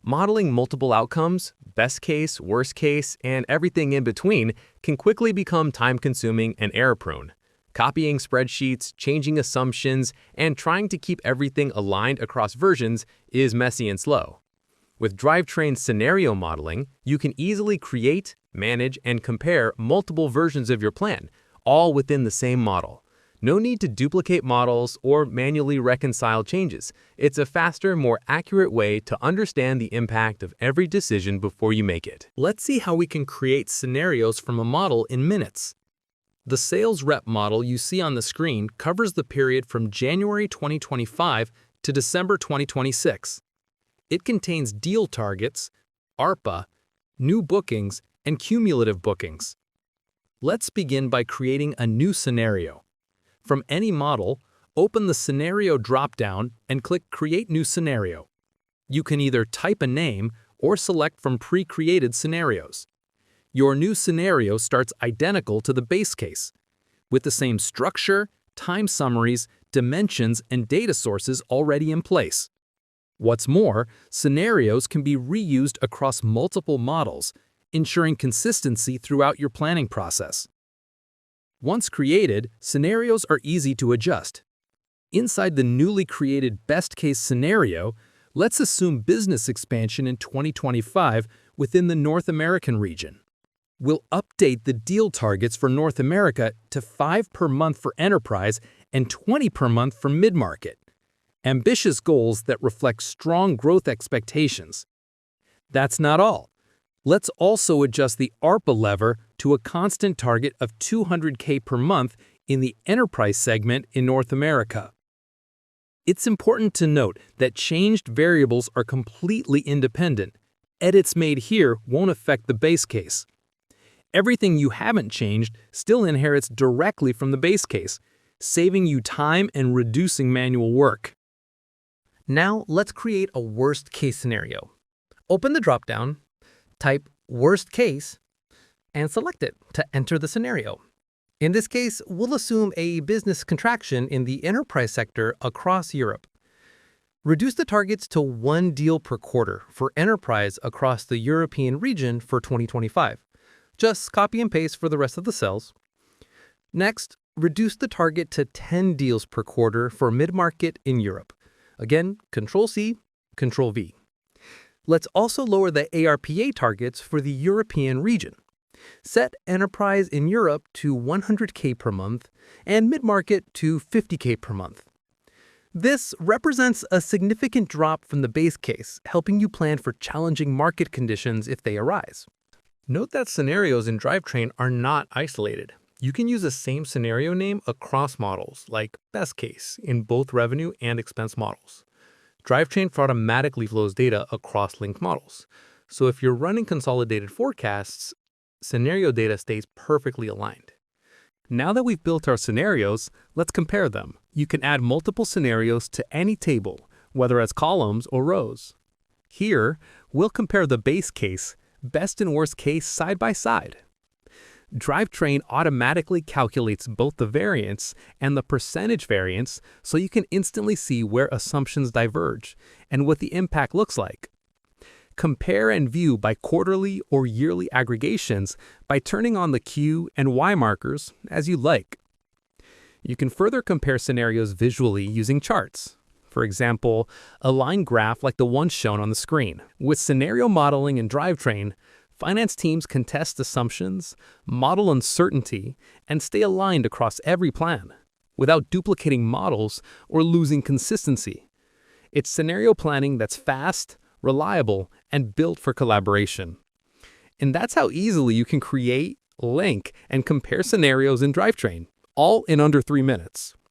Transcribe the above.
Modeling multiple outcomes, best case, worst case, and everything in between can quickly become time-consuming and error-prone. Copying spreadsheets, changing assumptions, and trying to keep everything aligned across versions is messy and slow. With Drivetrain scenario modeling, you can easily create, manage, and compare multiple versions of your plan, all within the same model. No need to duplicate models or manually reconcile changes. It's a faster, more accurate way to understand the impact of every decision before you make it. Let's see how we can create scenarios from a model in minutes. The sales rep model you see on the screen covers the period from January 2025 to December 2026. It contains deal targets, ARPA, new bookings, and cumulative bookings. Let's begin by creating a new scenario. From any model, open the Scenario dropdown and click Create New Scenario. You can either type a name or select from pre-created scenarios. Your new scenario starts identical to the base case, with the same structure, time summaries, dimensions, and data sources already in place. What's more, scenarios can be reused across multiple models, ensuring consistency throughout your planning process. Once created, scenarios are easy to adjust. Inside the newly created best-case scenario, let's assume business expansion in 2025 within the North American region. We'll update the deal targets for North America to 5 per month for enterprise and 20 per month for mid-market. Ambitious goals that reflect strong growth expectations. That's not all. Let's also adjust the ARPA lever to a constant target of $200K per month in the enterprise segment in North America. It's important to note that changed variables are completely independent. Edits made here won't affect the base case. Everything you haven't changed still inherits directly from the base case, saving you time and reducing manual work. Now let's create a worst-case scenario. Open the dropdown, type Worst Case, and select it to enter the scenario. In this case, we'll assume a business contraction in the enterprise sector across Europe. Reduce the targets to 1 deal per quarter for enterprise across the European region for 2025. Just copy and paste for the rest of the cells. Next, reduce the target to 10 deals per quarter for mid-market in Europe. Again, Control-C, Control-V. Let's also lower the ARPA targets for the European region. Set enterprise in Europe to 100K per month and mid-market to 50K per month. This represents a significant drop from the base case, helping you plan for challenging market conditions if they arise. Note that scenarios in Drivetrain are not isolated. You can use the same scenario name across models, like best case, in both revenue and expense models. Drivetrain automatically flows data across linked models. So if you're running consolidated forecasts, scenario data stays perfectly aligned. Now that we've built our scenarios, let's compare them. You can add multiple scenarios to any table, whether as columns or rows. Here, we'll compare the base case, best and worst case side by side. Drivetrain automatically calculates both the variance and the percentage variance so you can instantly see where assumptions diverge and what the impact looks like. Compare and view by quarterly or yearly aggregations by turning on the Q and Y markers as you like. You can further compare scenarios visually using charts. For example, a line graph like the one shown on the screen. With scenario modeling in Drivetrain, finance teams can test assumptions, model uncertainty, and stay aligned across every plan, without duplicating models or losing consistency. It's scenario planning that's fast, reliable, and built for collaboration. And that's how easily you can create, link, and compare scenarios in Drivetrain, all in under 3 minutes.